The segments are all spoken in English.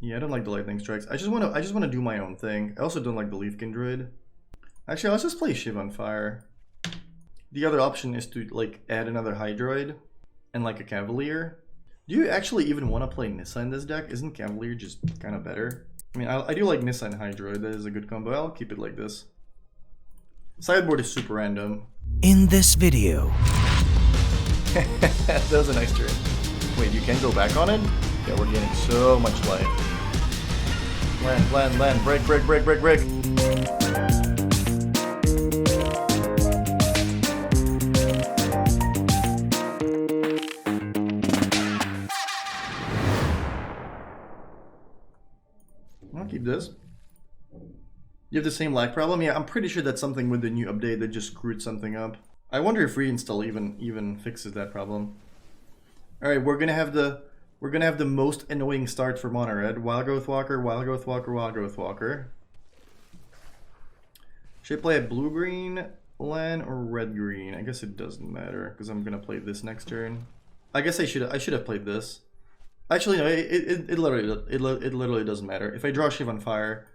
Yeah, I don't like the lightning strikes. I just wanna do my own thing. I also don't like the Leafkin Druid. Actually, let's just play Shiv on Fire. The other option is to like add another Hydroid and like a Cavalier. Do you actually even want to play Nissa in this deck? Isn't Cavalier just kind of better? I mean, I do like Nissa and Hydroid. That is a good combo. I'll keep it like this. Sideboard is super random. In this video. That was a nice turn. Wait, you can't go back on it? Yeah, we're gaining so much life. Land, break. I'll keep this. You have the same lag problem? Yeah, I'm pretty sure that's something with the new update that just screwed something up. I wonder if reinstall even fixes that problem. Alright, we're gonna have the most annoying start for Mono Red. Wild Growth Walker. Should I play a blue-green land or red-green? I guess it doesn't matter, because I'm gonna play this next turn. I guess I should have played this. Actually, no, it literally doesn't matter. If I draw Shiv on Fire,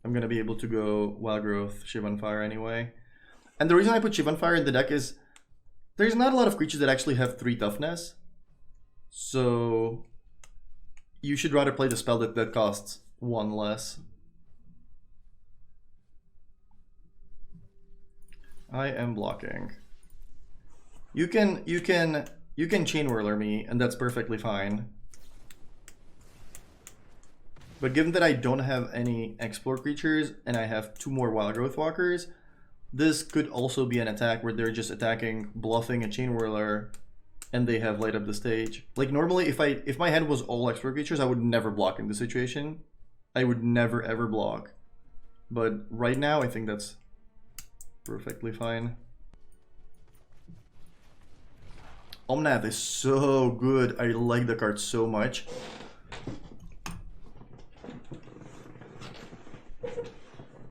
I'm gonna be able to go Wild Growth, Shiv on Fire anyway. And the reason I put Shiv on Fire in the deck is there's not a lot of creatures that actually have 3 toughness. So you should rather play the spell that costs 1 less. I am blocking. You can Chain Whirler me, and that's perfectly fine. But given that I don't have any Explore creatures and I have 2 more Wild Growth Walkers, this could also be an attack where they're just attacking, bluffing a Chain Whirler, and they have light up the stage. Like normally, if my hand was all Explore creatures, I would never block in this situation. I would never ever block. But right now, I think that's perfectly fine. Omnath is so good. I like the card so much.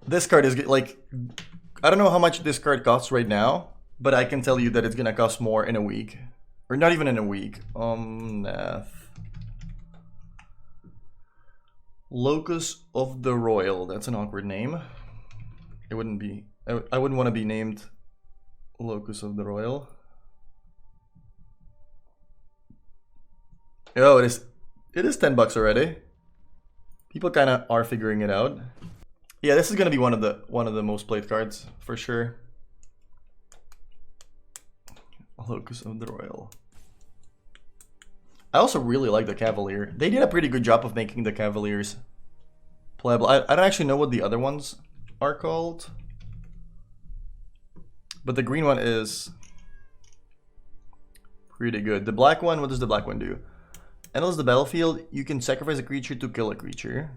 This card is like, I don't know how much this card costs right now, but I can tell you that it's gonna cost more in a week. Or not even in a week. Omnath. Locus of the Royal. That's an awkward name. It wouldn't be. I wouldn't want to be named Locus of the Royal. Oh, it is $10 already. People kind of are figuring it out. Yeah, this is gonna be one of the most played cards for sure. Locus of the Royal. I also really like the Cavalier. They did a pretty good job of making the Cavaliers playable. I don't actually know what the other ones are called, but the green one is pretty good. The black one, what does the black one do? Enters the battlefield, you can sacrifice a creature to kill a creature.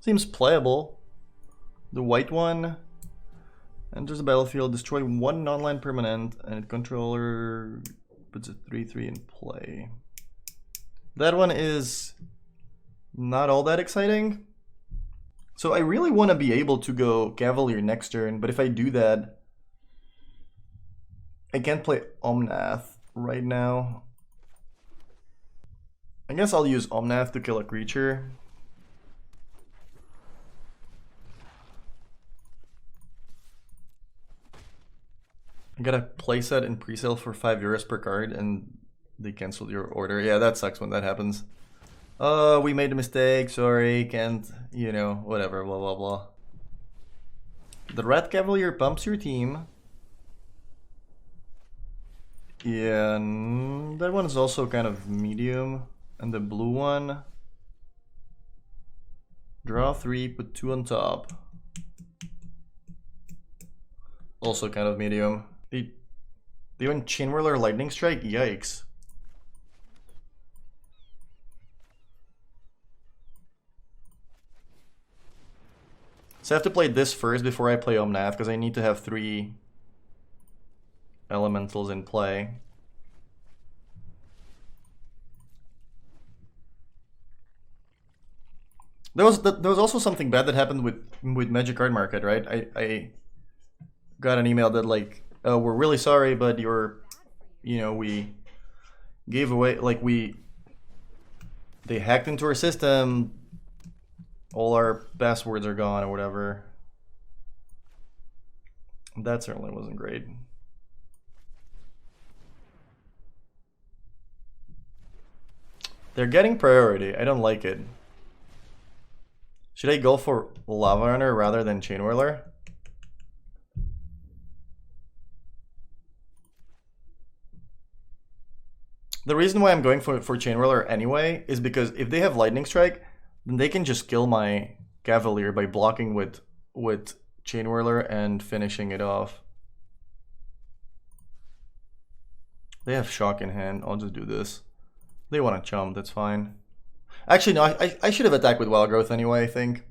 Seems playable. The white one enters the battlefield, destroy 1 non-land permanent, and its controller puts a 3/3 in play. That one is not all that exciting. So I really want to be able to go Cavalier next turn, but if I do that, I can't play Omnath right now. I guess I'll use Omnath to kill a creature. I got a playset in presale for €5 per card and they canceled your order. Yeah, that sucks when that happens. Oh, we made a mistake, sorry, can't, you know, whatever, blah blah blah. The Red Cavalier pumps your team. Yeah, and that one is also kind of medium. And the blue one, draw 3, put 2 on top. Also kind of medium. They went Chain Whirler Lightning Strike? Yikes. So I have to play this first before I play Omnath, because I need to have 3 elementals in play. There was also something bad that happened with Magic Card Market, right? I got an email that like, oh, we're really sorry, but you're, you know, we gave away, like they hacked into our system. All our passwords are gone or whatever. That certainly wasn't great. They're getting priority. I don't like it. Should I go for Lava Runner rather than Chain Whirler? The reason why I'm going for Chain Whirler anyway is because if they have Lightning Strike, then they can just kill my Cavalier by blocking with Chain Whirler and finishing it off. They have Shock in hand. I'll just do this. They want to chump, that's fine. Actually, no, I should have attacked with Wild Growth anyway, I think.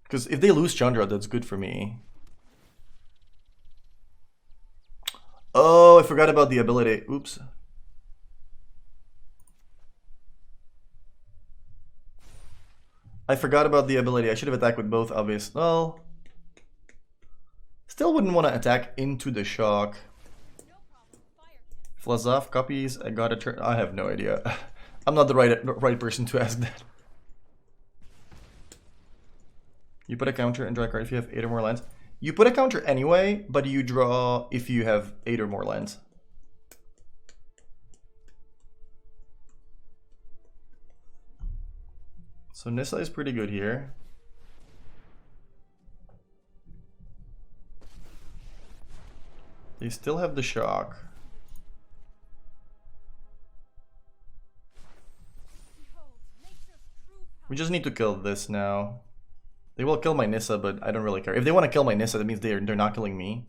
Because if they lose Chandra, that's good for me. Oh, I forgot about the ability. Oops. I forgot about the ability. I should have attacked with both, obvious. Well, still wouldn't want to attack into the shock. Flazaf copies. I got a turn. I have no idea. I'm not the right person to ask that. You put a counter and draw a card if you have 8 or more lands. You put a counter anyway, but you draw if you have 8 or more lands. So Nissa is pretty good here. They still have the shock. We just need to kill this now. They will kill my Nissa, but I don't really care. If they want to kill my Nissa, that means they're not killing me.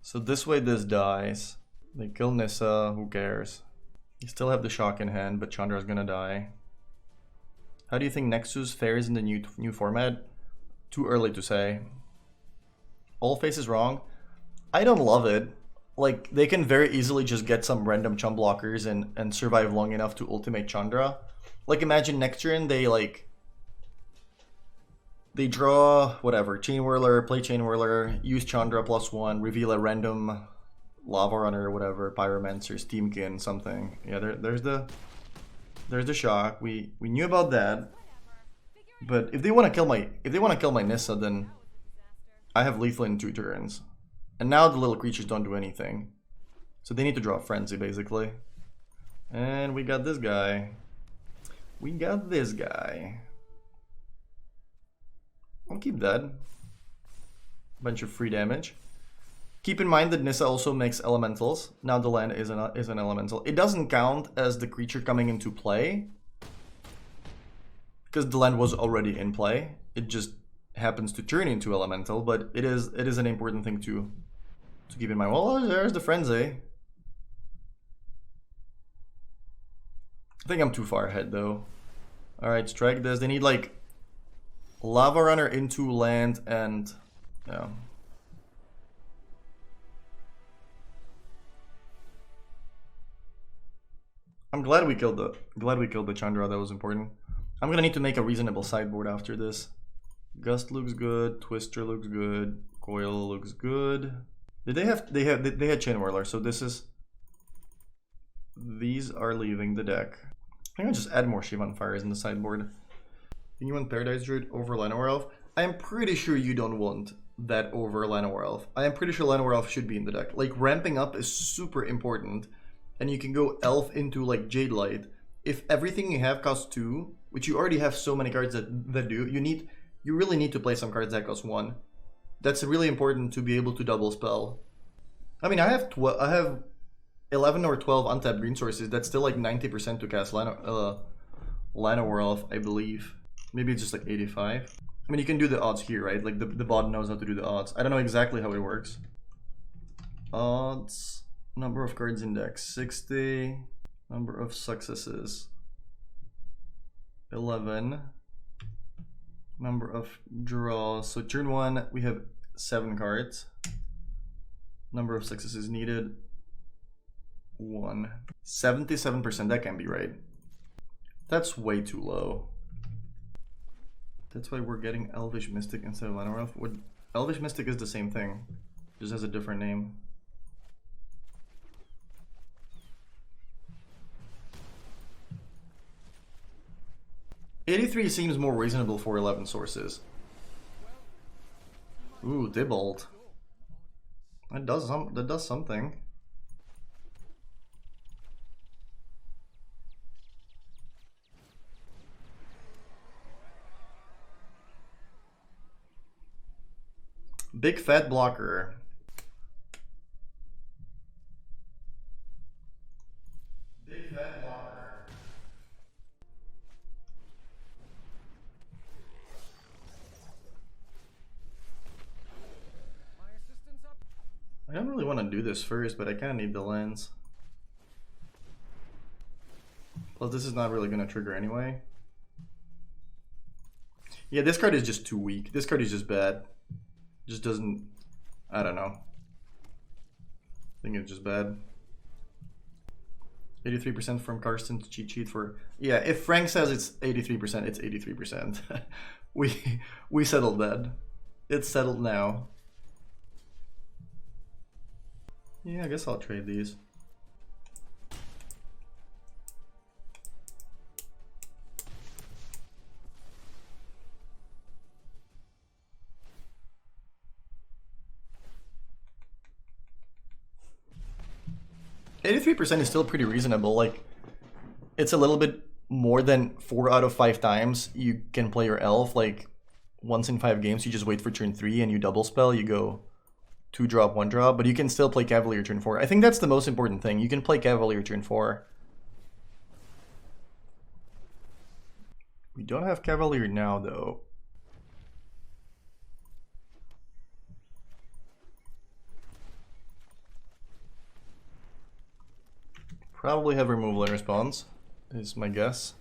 So this way this dies. They kill Nissa, who cares? You still have the shock in hand, but Chandra's gonna die. How do you think Nexus fares in the new format? Too early to say. All face is wrong. I don't love it. Like, they can very easily just get some random chump blockers and survive long enough to ultimate Chandra. Like, imagine next turn they draw whatever, Chain Whirler, play Chain Whirler, use Chandra +1, reveal a random Lava Runner or whatever, Pyromancer, Steamkin, something. Yeah, there's the shock. We knew about that. But if they want to kill my Nissa, then I have lethal in 2 turns. And now the little creatures don't do anything. So they need to draw a Frenzy, basically. And we got this guy. I'll keep that. Bunch of free damage. Keep in mind that Nissa also makes elementals. Now the land is an elemental. It doesn't count as the creature coming into play, because the land was already in play. It just happens to turn into elemental, but it is an important thing to keep in mind. Well, there's the Frenzy. I think I'm too far ahead though. Alright, strike this. They need like Lava Runner into land and yeah. I'm glad we killed the Chandra. That was important. I'm gonna need to make a reasonable sideboard after this. Gust looks good. Twister looks good. Coil looks good. Did they had Chain Whirler, so these are leaving the deck. I think I'll just add more Shivan Fires in the sideboard. And you want Paradise Druid over Llanowar Elf? I am pretty sure you don't want that over Llanowar Elf. I am pretty sure Llanowar Elf should be in the deck. Like, ramping up is super important. And you can go Elf into like Jade Light. If everything you have costs 2, which you already have so many cards that do, you really need to play some cards that cost 1. That's really important to be able to double spell. I mean, I have 11 or 12 untapped green sources. That's still like 90% to cast Llanowar Elf, I believe. Maybe it's just like 85. I mean, you can do the odds here, right? Like the bot knows how to do the odds. I don't know exactly how it works. Odds, number of cards in deck 60, number of successes 11, number of draws. So turn 1 we have 7 cards. Number of successes needed 1. 77%, that can't be right. That's way too low. That's why we're getting Elvish Mystic instead of Llanowar Elf. Elvish Mystic is the same thing, just has a different name. $83 seems more reasonable for 11 sources. Ooh, Dibbold. That does something. Big fat blocker. Big fat blocker. I don't really want to do this first, but I kind of need the lens. Plus, this is not really going to trigger anyway. Yeah, this card is just too weak. This card is just bad. Just doesn't, I don't know. I think it's just bad. 83% from Karsten to cheat sheet for, yeah, if Frank says it's 83%, it's 83%. we settled that. It's settled now. Yeah, I guess I'll trade these. $83% is still pretty reasonable. Like, it's a little bit more than 4 out of 5 times you can play your elf. Like, once in 5 games, you just wait for turn 3 and you double spell. You go 2 drop, 1 drop, but you can still play Cavalier turn 4. I think that's the most important thing. You can play Cavalier turn 4. We don't have Cavalier now, though. Probably have removal in response, is my guess.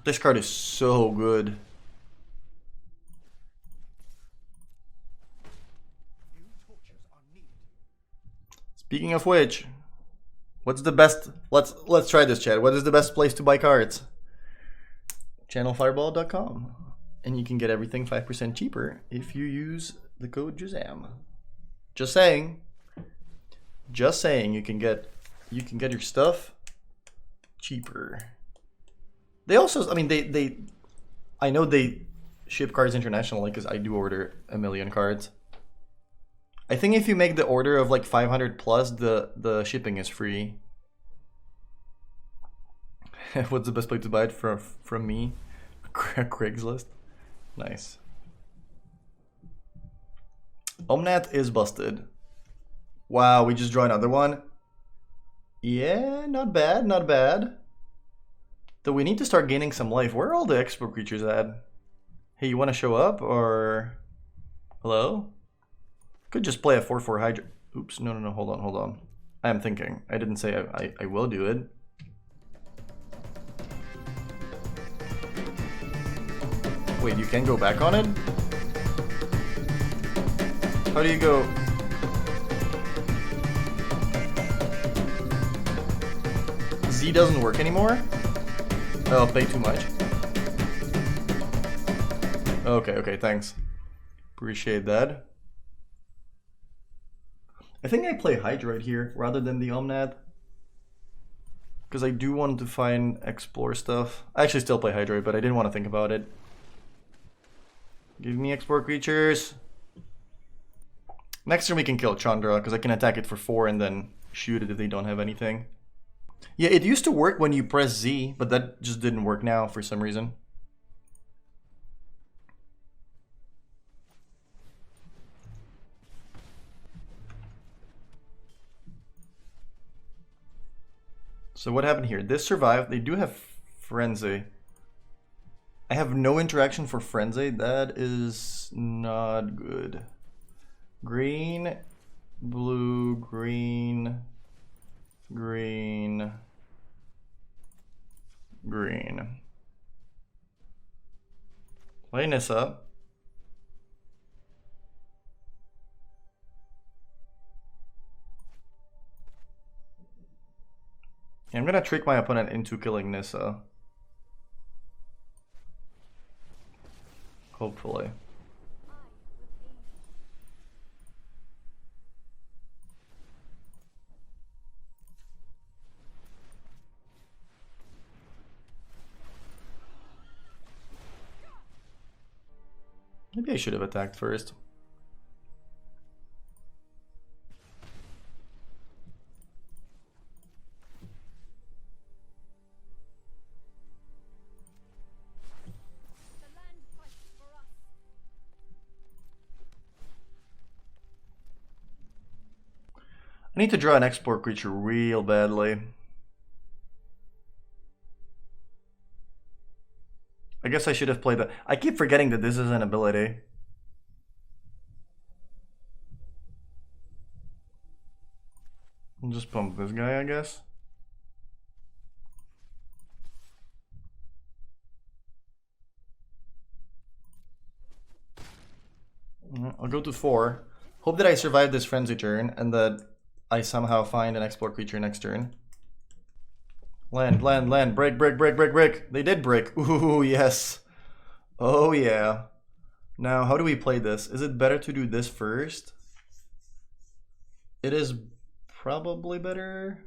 This card is so good. Speaking of which, what's the best? Let's try this, chat. What is the best place to buy cards? Channelfireball.com, and you can get everything 5% cheaper if you use the code JUZAM. Just saying. Just saying. You can get your stuff cheaper. They also, I mean, I know they ship cards internationally because I do order a million cards. I think if you make the order of like 500 plus, the shipping is free. What's the best place to buy it from me? Craigslist. Nice. Omnath is busted. Wow, we just draw another one. Yeah, not bad, not bad. Though we need to start gaining some life. Where are all the expert creatures at? Hey, you want to show up or... Hello? Could just play a 4/4 Hydra. Oops, no, hold on. I am thinking. I didn't say I will do it. Wait, you can go back on it? How do you go? Z doesn't work anymore? Oh, pay too much. Okay, thanks. Appreciate that. I think I play Hydroid here rather than the Omnath. Because I do want to find explore stuff. I actually still play Hydroid, but I didn't want to think about it. Give me explore creatures. Next turn we can kill Chandra, because I can attack it for 4 and then shoot it if they don't have anything. Yeah, it used to work when you press Z, but that just didn't work now for some reason. So what happened here? This survived. They do have Frenzy. I have no interaction for Frenzy. That is not good. Green, blue, green, green, green. Play Nissa. I'm gonna trick my opponent into killing Nissa. Hopefully. Maybe I should have attacked first. I need to draw an export creature real badly. I guess I should have played that. I keep forgetting that this is an ability. I'll just pump this guy, I guess. I'll go to 4. Hope that I survive this frenzy turn and that I somehow find an export creature next turn. Land, land, land, break, break, break, break, break. They did break. Ooh, yes. Oh, yeah. Now, how do we play this? Is it better to do this first? It is probably better.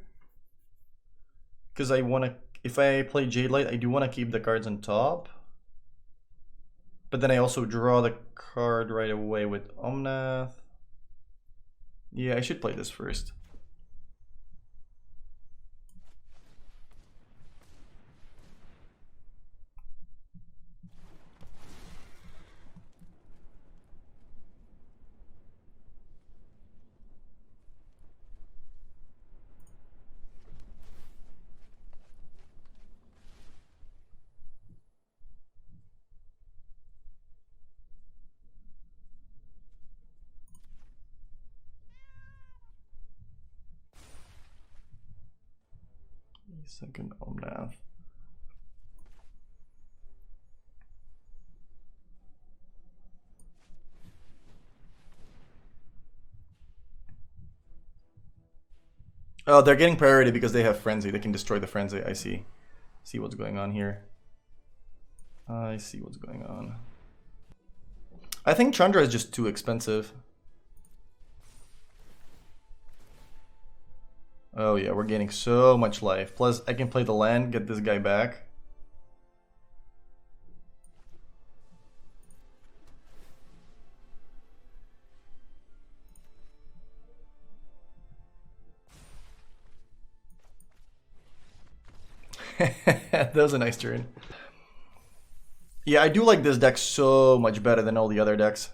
Because I want to, if I play Jade Light, I do want to keep the cards on top. But then I also draw the card right away with Omnath. Yeah, I should play this first. Second Omnath. Oh, they're getting priority because they have Frenzy. They can destroy the Frenzy. I see. See what's going on here. I see what's going on. I think Chandra is just too expensive. Oh yeah, we're gaining so much life. Plus, I can play the land, get this guy back. That was a nice turn. Yeah, I do like this deck so much better than all the other decks.